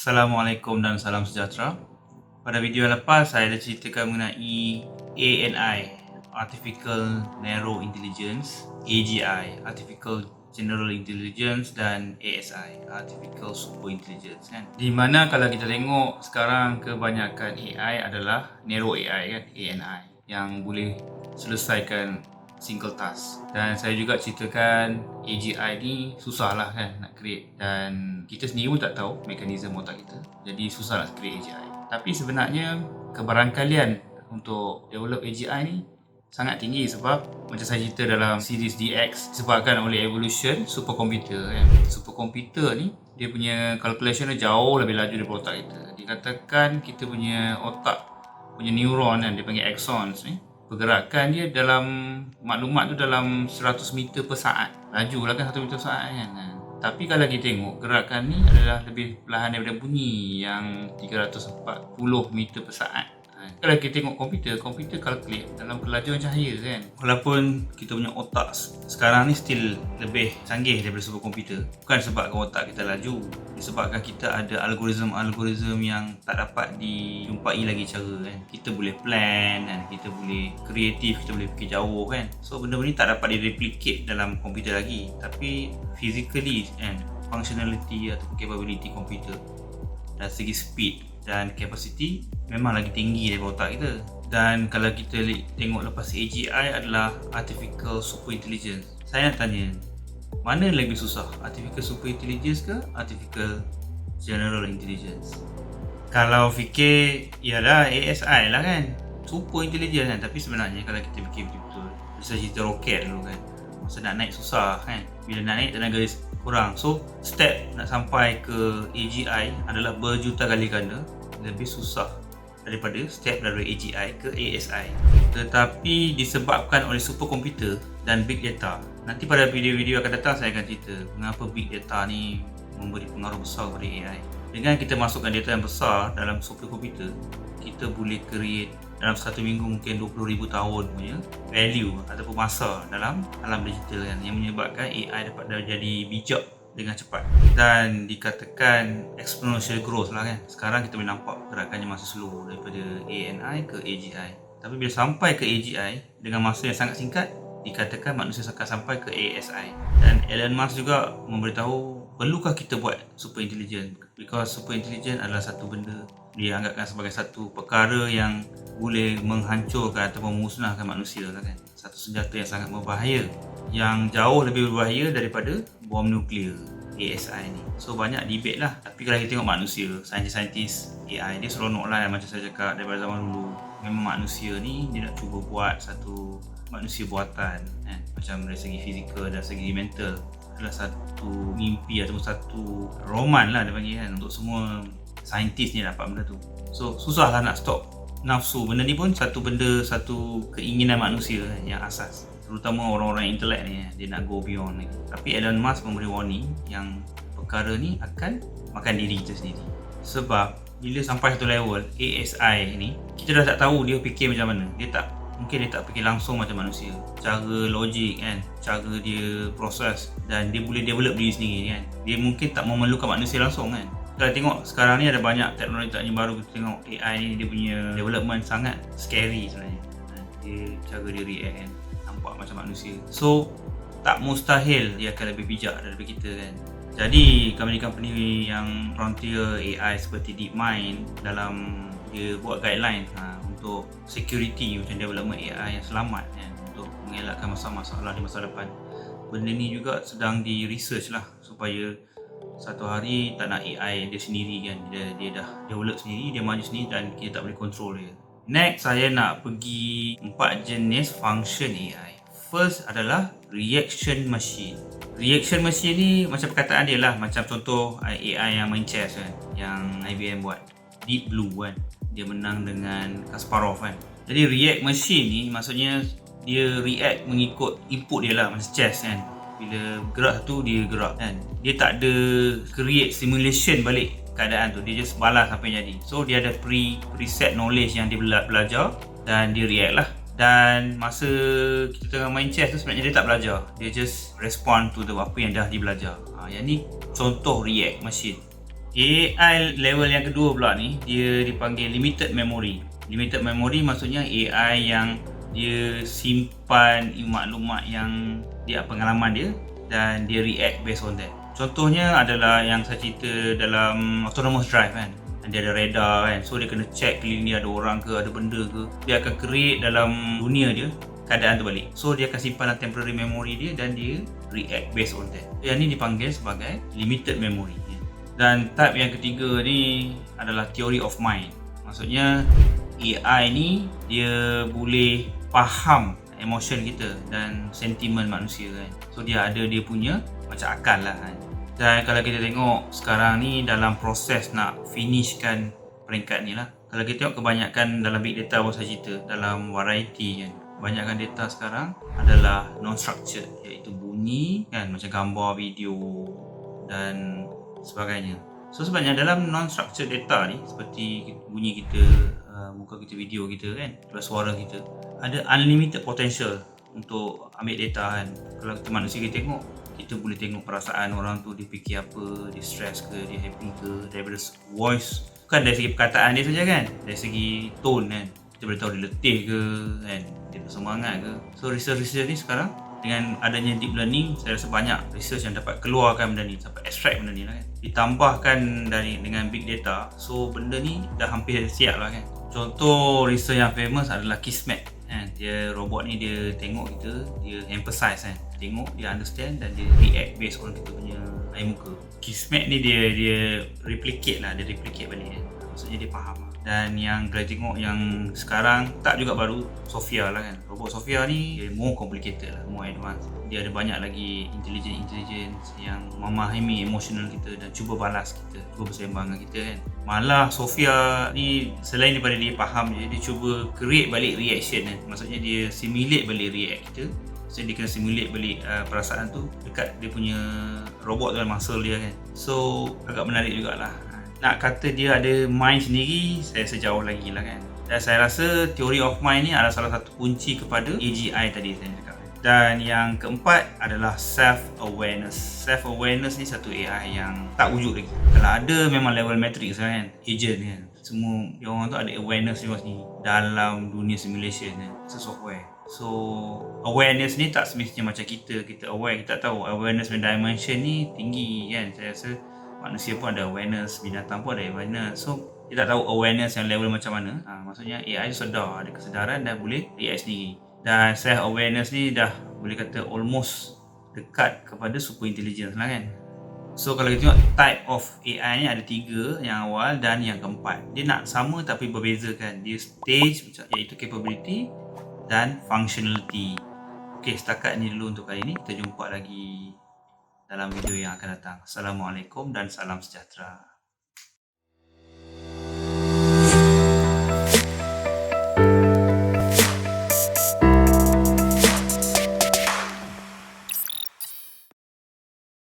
Assalamualaikum dan salam sejahtera. Pada video yang lepas saya dah ceritakan mengenai ANI, Artificial Narrow Intelligence, AGI, Artificial General Intelligence, dan ASI, Artificial Super Intelligence kan. Di mana kalau kita tengok sekarang kebanyakan AI adalah Narrow AI kan, ANI, yang boleh selesaikan single task. Dan saya juga ceritakan AGI ni susah lah kan nak create, dan kita sendiri pun tak tahu mekanisme otak kita, jadi susah nak create AGI. Tapi sebenarnya kebarangkalian untuk develop AGI ni sangat tinggi, sebab macam saya cerita dalam series DX, disebabkan oleh evolution superkomputer kan. Superkomputer ni dia punya calculation dia jauh lebih laju daripada otak kita. Dikatakan kita punya otak punya neuron kan, dia panggil axons ni, pergerakan dia dalam maklumat tu dalam 100 meter per saat. Laju lah kan 1 meter per saat kan. Tapi kalau kita tengok gerakan ni adalah lebih perlahan daripada bunyi yang 340 meter per saat. Kalau kita tengok komputer calculate dalam kelajuan cahaya kan. Walaupun kita punya otak sekarang ni still lebih canggih daripada superkomputer, bukan sebabkan otak kita laju, disebabkan kita ada algoritma yang tak dapat dijumpai lagi cara kan. Kita boleh plan kan, kita boleh kreatif, kita boleh fikir jauh kan. So benda-benda ni tak dapat direplicate dalam komputer lagi, tapi physically and functionality atau capability komputer dari segi speed dan capacity memang lagi tinggi daripada otak kita. Dan kalau kita tengok lepas AGI adalah Artificial Super Intelligence, saya nak tanya, mana lebih susah, Artificial Super Intelligence ke Artificial General Intelligence? Kalau fikir ialah ASI lah kan, Super Intelligence kan. Tapi sebenarnya kalau kita fikir betul-betul, bisa cerita roket dulu kan, masa nak naik susah kan, bila nak naik tenaga kurang. So step nak sampai ke AGI adalah berjuta kali ganda lebih susah daripada step dari AGI ke ASI. Tetapi disebabkan oleh superkomputer dan big data, nanti pada video-video akan datang saya akan cerita mengapa big data ni memberi pengaruh besar kepada AI. Dengan kita masukkan data yang besar dalam superkomputer, kita boleh create dalam satu minggu mungkin 20,000 tahun punya value ataupun masa dalam alam digital kan, yang menyebabkan AI dapat jadi bijak dengan cepat dan dikatakan exponential growth lah kan. Sekarang kita boleh nampak gerakannya masih slow daripada ANI ke AGI, tapi bila sampai ke AGI dengan masa yang sangat singkat, dikatakan manusia akan sampai ke ASI. Dan Elon Musk juga memberitahu perlukah kita buat super intelligent, because super intelligent adalah satu benda dia anggapkan sebagai satu perkara yang boleh menghancurkan atau memusnahkan manusia lah kan. Satu senjata yang sangat berbahaya, yang jauh lebih berbahaya daripada bom nuklear, ASI ni. So banyak debate lah. Tapi kalau kita tengok manusia, saintis-saintis AI dia seronok lah, macam saya cakap daripada zaman dulu. Memang manusia ni dia nak cuba buat satu manusia buatan kan? Macam dari segi fizikal dan segi mental adalah satu mimpi ataupun satu roman lah dia panggil kan, untuk semua saintis ni dapat benda tu. So susah lah nak stop nafsu. Benda ni pun satu benda, satu keinginan manusia kan, yang asas, terutama orang-orang intelek ni, dia nak go beyond ni. Tapi Elon Musk memberi warning yang perkara ni akan makan diri kita sendiri. Sebab bila sampai satu level ASI ni, kita dah tak tahu dia fikir macam mana. Mungkin dia tak fikir langsung macam manusia, cara logik kan, cara dia proses, dan dia boleh develop diri sendiri kan. Dia mungkin tak memerlukan manusia langsung kan. Kalau tengok sekarang ni ada banyak teknologi baru, kita tengok AI ni dia punya development sangat scary sebenarnya. Cara dia react kan, nampak macam manusia. So tak mustahil dia akan lebih bijak daripada kita kan. Jadi company-company yang frontier AI seperti DeepMind dalam dia buat guideline untuk security macam development AI yang selamat kan, untuk mengelakkan masalah di masa depan. Benda ni juga sedang di research lah, supaya satu hari tak nak AI dia sendiri kan, dia dah develop sendiri, dia maju sendiri dan kita tak boleh control dia. Next, saya nak pergi 4 jenis function AI. First adalah reaction machine. Reaction machine ni macam perkataan dia lah, macam contoh AI yang main chess kan, yang IBM buat, Deep Blue kan, dia menang dengan Kasparov kan. Jadi react machine ni maksudnya dia react mengikut input dia lah, macam chess kan. Bila gerak satu, dia gerak kan. Dia tak ada create simulation balik keadaan tu, dia just balas apa yang jadi. So dia ada preset knowledge yang dia belajar dan dia react lah. Dan masa kita tengah main chess tu sebenarnya dia tak belajar, dia just respond to apa yang dah dia belajar. Yang ni contoh react machine. AI level yang kedua pula ni, dia dipanggil limited memory. Limited memory maksudnya AI yang dia simpan maklumat yang dia pengalaman dia dan dia react based on that. Contohnya adalah yang saya cerita dalam autonomous drive kan. Dia ada radar kan, so dia kena check keliling dia ada orang ke, ada benda ke. Dia akan create dalam dunia dia keadaan tu balik. So dia akan simpan dalam temporary memory dia dan dia react based on that. Yang ni dipanggil sebagai limited memory. Dan type yang ketiga ni adalah theory of mind. Maksudnya AI ni dia boleh faham emotion kita dan sentimen manusia kan. So dia ada dia punya macam akal lah kan. Dan kalau kita tengok sekarang ni dalam proses nak finishkan peringkat ni lah. Kalau kita tengok kebanyakan dalam big data apa saya cerita, dalam variety kan, kebanyakan data sekarang adalah non-structured, iaitu bunyi kan, macam gambar, video dan sebagainya. So sebenarnya dalam non-structured data ni, seperti bunyi kita, muka kita, video kita kan, suara kita, ada unlimited potential untuk ambil data kan. Kalau kita manusia kita tengok, kita boleh tengok perasaan orang tu, dia fikir apa, dia stress ke, dia happy ke, daripada voice, bukan dari segi perkataan dia saja kan, dari segi tone kan, kita boleh tahu dia letih ke kan, dia bersemangat ke. So research ni sekarang dengan adanya deep learning, saya rasa banyak research yang dapat keluarkan benda ni, sampai extract benda ni lah kan, ditambahkan dengan big data. So benda ni dah hampir siap lah kan. Contoh research yang famous adalah Kismet kan. Dia robot ni dia tengok kita, dia emphasize kan, tengok, dia understand dan dia react based on kita punya air muka. Kismet ni dia replicate lah, dia replicate balik kan. Maksudnya dia faham lah. Dan yang kalau tengok yang sekarang tak juga baru, Sophia lah kan. Robot Sophia ni dia more complicated lah, more advanced. Dia ada banyak lagi intelligence yang memahami emotional kita dan cuba balas kita, cuba bersembang dengan kita kan. Malah Sophia ni selain daripada dia faham je, dia cuba create balik reaction kan. Maksudnya dia simulate balik react kita. So dia kena simulate balik perasaan tu dekat dia punya robot tu, muscle dia kan. So agak menarik jugalah. Nak kata dia ada mind sendiri, saya sejauh lagi lah kan. Dan saya rasa theory of mind ni adalah salah satu kunci kepada AGI tadi saya cakap. Dan yang keempat adalah self-awareness. Self-awareness ni satu AI yang tak wujud lagi. Kalau ada memang level matrix lah kan, agent kan. Semua dia orang tu ada awareness dia sendiri dalam dunia simulation kan, software. So awareness ni tak semestinya macam kita aware, kita tak tahu awareness dan dimension ni tinggi kan. Saya rasa manusia pun ada awareness, binatang pun ada awareness. So dia tak tahu awareness yang level macam mana. Maksudnya AI sedar, ada kesedaran dan boleh react sendiri. Dan self awareness ni dah boleh kata almost dekat kepada super intelligence lah kan. So kalau kita tengok type of AI ni ada 3, yang awal dan yang keempat. Dia nak sama tapi berbeza kan. Dia stage iaitu capability dan functionality. Okey, setakat ni dulu untuk kali ni. Kita jumpa lagi dalam video yang akan datang. Assalamualaikum dan salam sejahtera.